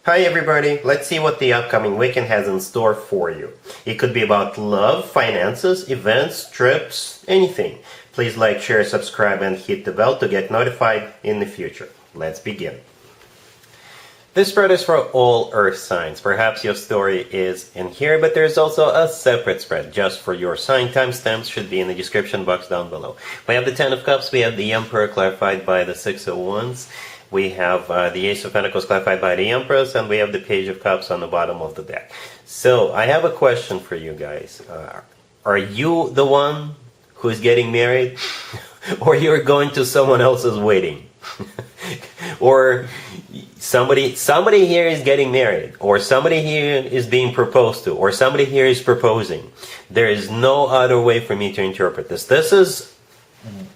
Hi everybody, let's see what the upcoming weekend has in store for you. It could be about love, finances, events, trips, anything. Please like, share, subscribe and hit the bell to get notified in the future. Let's begin. This spread is for all earth signs. Perhaps your story is in here, but there's also a separate spread just for your sign. Timestamps should be in the description box down below. We have the Ten of Cups, we have the Emperor clarified by the Six of Wands. We have the Ace of Pentacles clarified by the Empress, and we have the Page of Cups on the bottom of the deck. So, I have a question for you guys. Are you the one who's getting married? Or you're going to someone else's wedding? Or somebody here is getting married, or somebody here is being proposed to, or somebody here is proposing. There is no other way for me to interpret this. This is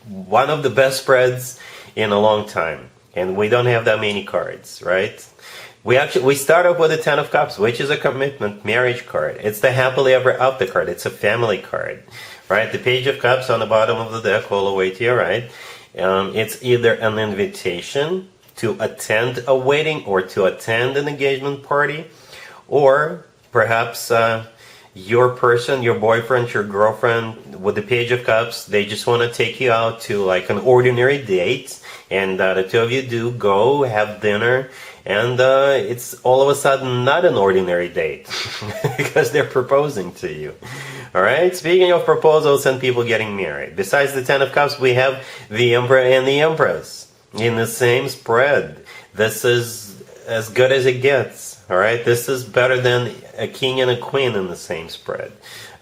one of the best spreads in a long time. And we don't have that many cards, right? We start off with the Ten of Cups, which is a commitment, marriage card. It's the happily ever after card. It's a family card, right? The Page of Cups on the bottom of the deck, all the way to your right. It's either an invitation to attend a wedding or to attend an engagement party, or perhaps your person, your boyfriend, your girlfriend, with the Page of Cups, they just want to take you out to like an ordinary date. And the two of you do go have dinner, and it's all of a sudden not an ordinary date because they're proposing to you. All right. Speaking of proposals and people getting married, besides the Ten of Cups, we have the Emperor and the Empress in the same spread. This is as good as it gets. All right. This is better than a king and a queen in the same spread.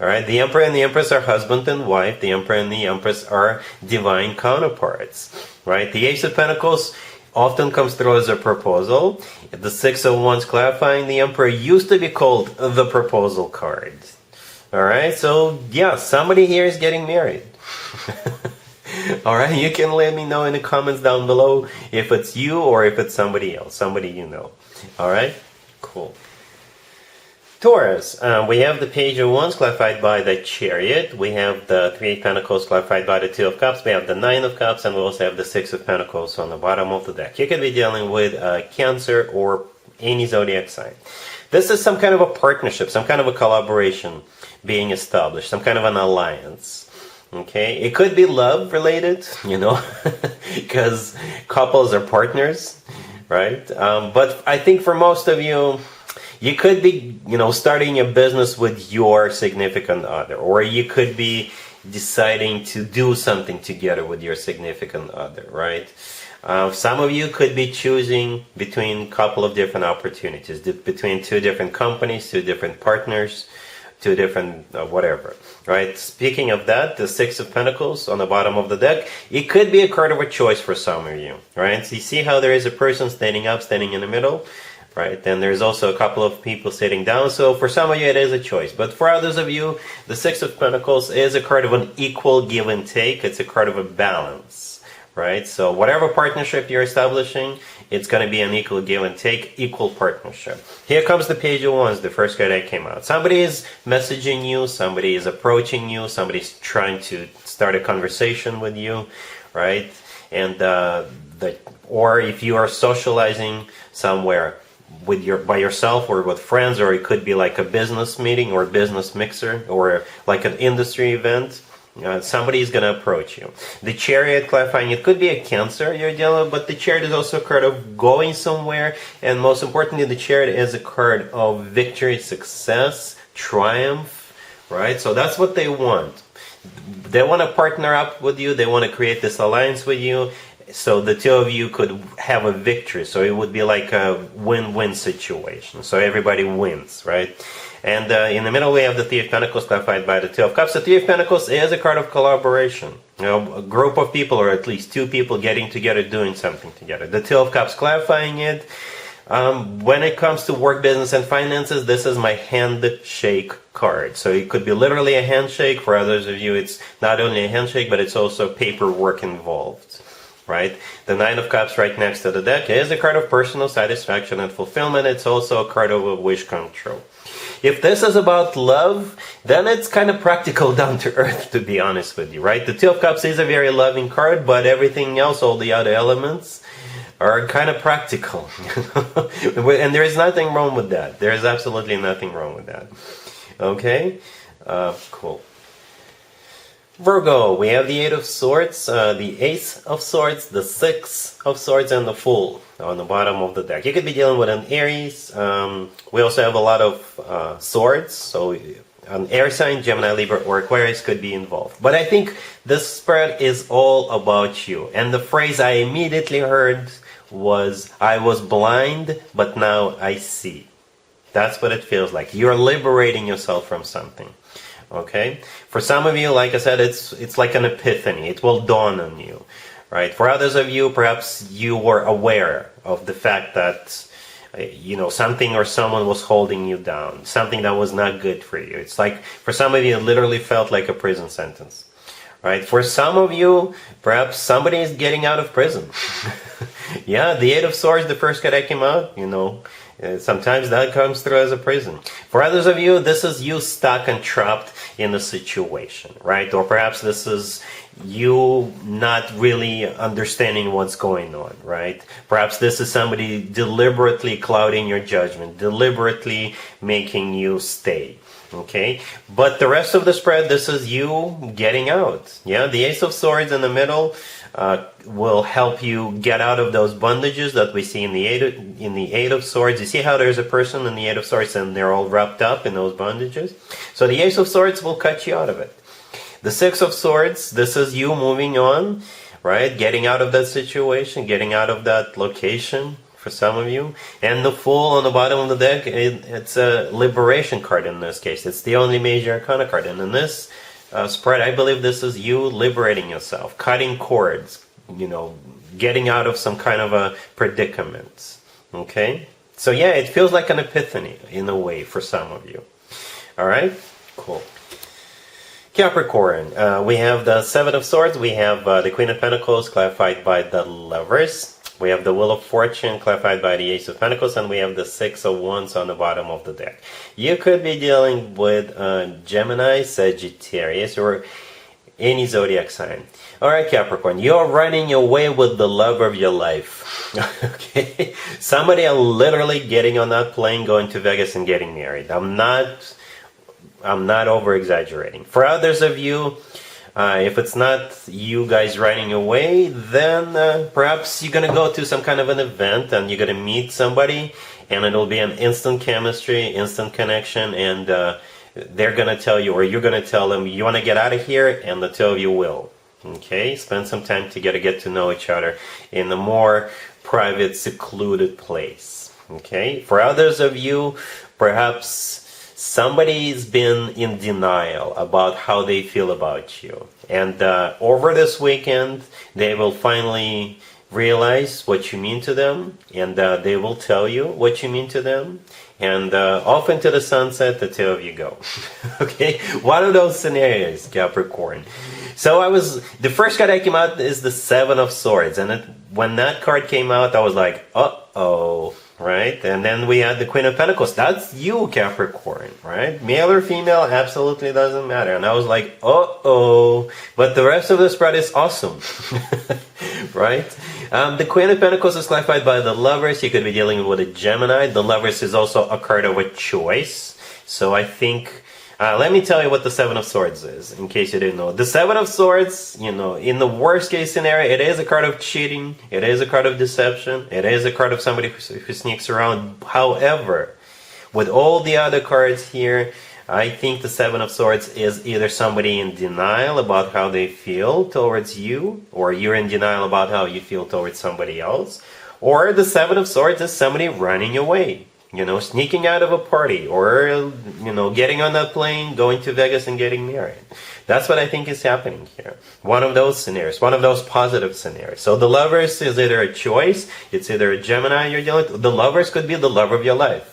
All right. The Emperor and the Empress are husband and wife. The Emperor and the Empress are divine counterparts. Right? The Ace of Pentacles often comes through as a proposal. The Six of Wands clarifying the Emperor used to be called the proposal card. Alright, so yeah, somebody here is getting married. Alright, you can let me know in the comments down below if it's you or if it's somebody else, somebody you know. Alright, cool. Taurus, we have the Page of Wands clarified by the Chariot. We have the Three of Pentacles clarified by the Two of Cups. We have the Nine of Cups, and we also have the Six of Pentacles on the bottom of the deck. You could be dealing with Cancer or any zodiac sign. This is some kind of a partnership, some kind of a collaboration being established, some kind of an alliance. Okay, it could be love related, you know, because couples are partners, right? But I think for most of you, you could be, you know, starting a business with your significant other, or you could be deciding to do something together with your significant other, right? Some of you could be choosing between a couple of different opportunities, between two different companies, two different partners, two different whatever, right? Speaking of that, the Six of Pentacles on the bottom of the deck, it could be a card of a choice for some of you, right? So you see how there is a person standing up, standing in the middle? Right, then there's also a couple of people sitting down, so for some of you it is a choice. But for others of you, the Six of Pentacles is a card of an equal give and take. It's a card of a balance, right? So whatever partnership you're establishing, it's going to be an equal give and take, equal partnership. Here comes the Page of Wands, the first card that came out. Somebody is messaging you, somebody is approaching you, somebody's trying to start a conversation with you, right? And or if you are socializing somewhere, by yourself or with friends, or it could be like a business meeting or business mixer or like an industry event, somebody is going to approach you. The Chariot clarifying, it could be a Cancer you're dealing with, but the Chariot is also a card of going somewhere, and most importantly, the Chariot is a card of victory, success, triumph, right? So that's what they want. They want to partner up with you, they want to create this alliance with you, so the two of you could have a victory. So it would be like a win-win situation. So everybody wins, right? And in the middle we have the Three of Pentacles clarified by the Two of Cups. The Three of Pentacles is a card of collaboration. You know, a group of people, or at least two people getting together, doing something together. The Two of Cups clarifying it. When it comes to work, business, and finances, this is my handshake card. So it could be literally a handshake. For others of you, it's not only a handshake, but it's also paperwork involved. Right? The Nine of Cups right next to the deck is a card of personal satisfaction and fulfillment. It's also a card of a wish come true. If this is about love, then it's kind of practical, down to earth, to be honest with you, right? The Two of Cups is a very loving card, but everything else, all the other elements, are kind of practical. And there is nothing wrong with that. There is absolutely nothing wrong with that. Okay? Cool. Virgo, we have the Eight of Swords, the Ace of Swords, the Six of Swords, and the Fool on the bottom of the deck. You could be dealing with an Aries. We also have a lot of swords, so an air sign, Gemini, Libra, or Aquarius could be involved. But I think this spread is all about you. And the phrase I immediately heard was, I was blind, but now I see. That's what it feels like. You're liberating yourself from something. Okay? For some of you, like I said, it's like an epiphany. It will dawn on you. Right? For others of you, perhaps you were aware of the fact that something or someone was holding you down, something that was not good for you. It's like, for some of you, it literally felt like a prison sentence, right? For some of you, perhaps somebody is getting out of prison. Yeah, the Eight of Swords, the first card that came out, sometimes that comes through as a prison. For others of you, this is you stuck and trapped in a situation, right? Or perhaps this is you not really understanding what's going on, right? Perhaps this is somebody deliberately clouding your judgment, deliberately making you stay, okay? But the rest of the spread, this is you getting out. Yeah, the Ace of Swords in the middle will help you get out of those bondages that we see in the Eight of Swords. You see how there's a person in the Eight of Swords and they're all wrapped up in those bondages? So the Ace of Swords will cut you out of it. The Six of Swords, this is you moving on, right? Getting out of that situation, getting out of that location for some of you. And the Fool on the bottom of the deck, it's a liberation card in this case. It's the only major arcana card. And in this spread, I believe this is you liberating yourself, cutting cords, getting out of some kind of a predicament. Okay? So yeah, it feels like an epiphany in a way for some of you. All right? Cool. Capricorn, we have the Seven of Swords, we have the Queen of Pentacles clarified by the Lovers, we have the Wheel of Fortune clarified by the Ace of Pentacles, and we have the Six of Wands on the bottom of the deck. You could be dealing with Gemini, Sagittarius, or any zodiac sign. Alright, Capricorn, you're running away with the love of your life. Okay? Somebody are literally getting on that plane, going to Vegas and getting married. I'm not over-exaggerating. For others of you, if it's not you guys running away, then perhaps you're going to go to some kind of an event and you're going to meet somebody and it'll be an instant chemistry, instant connection, and they're going to tell you, or you're going to tell them, you want to get out of here, and the two of you will. Okay? Spend some time together, get to know each other in a more private, secluded place. Okay? For others of you, perhaps somebody's been in denial about how they feel about you. And over this weekend, they will finally realize what you mean to them. And they will tell you what you mean to them. And off into the sunset, the two of you go. Okay? One of those scenarios, Capricorn. So the first card that came out is the Seven of Swords. And when that card came out, I was like, uh-oh. Right? And then we had the Queen of Pentacles. That's you, Capricorn, right? Male or female, absolutely doesn't matter. And I was like, uh-oh. But the rest of the spread is awesome. Right? The Queen of Pentacles is clarified by the Lovers. You could be dealing with a Gemini. The Lovers is also a card of a choice. So I think... let me tell you what the Seven of Swords is, in case you didn't know. The Seven of Swords, in the worst case scenario, it is a card of cheating. It is a card of deception. It is a card of somebody who sneaks around. However, with all the other cards here, I think the Seven of Swords is either somebody in denial about how they feel towards you, or you're in denial about how you feel towards somebody else, or the Seven of Swords is somebody running away. Sneaking out of a party, or, getting on that plane, going to Vegas and getting married. That's what I think is happening here. One of those scenarios, one of those positive scenarios. So the Lovers is either a choice, it's either a Gemini you're dealing with. The Lovers could be the love of your life.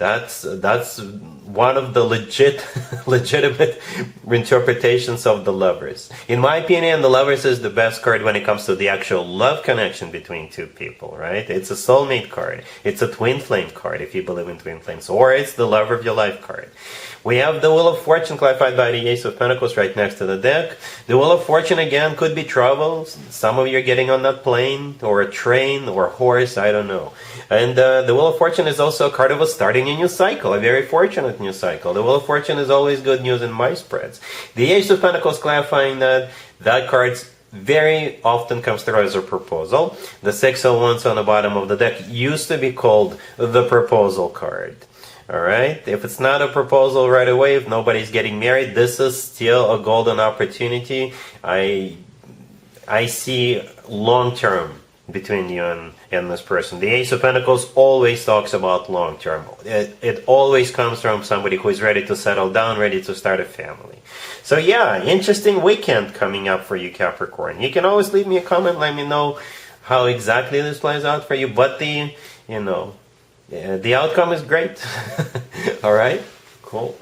That's one of the legitimate interpretations of the Lovers. In my opinion, the Lovers is the best card when it comes to the actual love connection between two people, right? It's a soulmate card. It's a twin flame card, if you believe in twin flames, or it's the lover of your life card. We have the Wheel of Fortune clarified by the Ace of Pentacles right next to the deck. The Wheel of Fortune, again, could be travel. Some of you are getting on that plane, or a train, or a horse, I don't know. And the Wheel of Fortune is also a card of a starting a new cycle, a very fortunate new cycle. The Wheel of Fortune is always good news in my spreads. The Ace of Pentacles clarifying that card very often comes through as a proposal. The Six of Wands on the bottom of the deck used to be called the proposal card. Alright, if it's not a proposal right away, if nobody's getting married, this is still a golden opportunity. I see long term between you and this person. The Ace of Pentacles always talks about long term. It always comes from somebody who is ready to settle down, ready to start a family. So yeah, interesting weekend coming up for you, Capricorn. You can always leave me a comment, let me know how exactly this plays out for you, but the outcome is great. Alright, cool.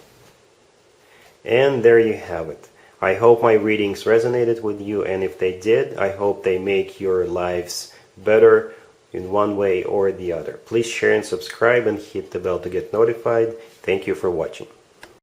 And there you have it. I hope my readings resonated with you, and if they did, I hope they make your lives better in one way or the other. Please share and subscribe and hit the bell to get notified. Thank you for watching.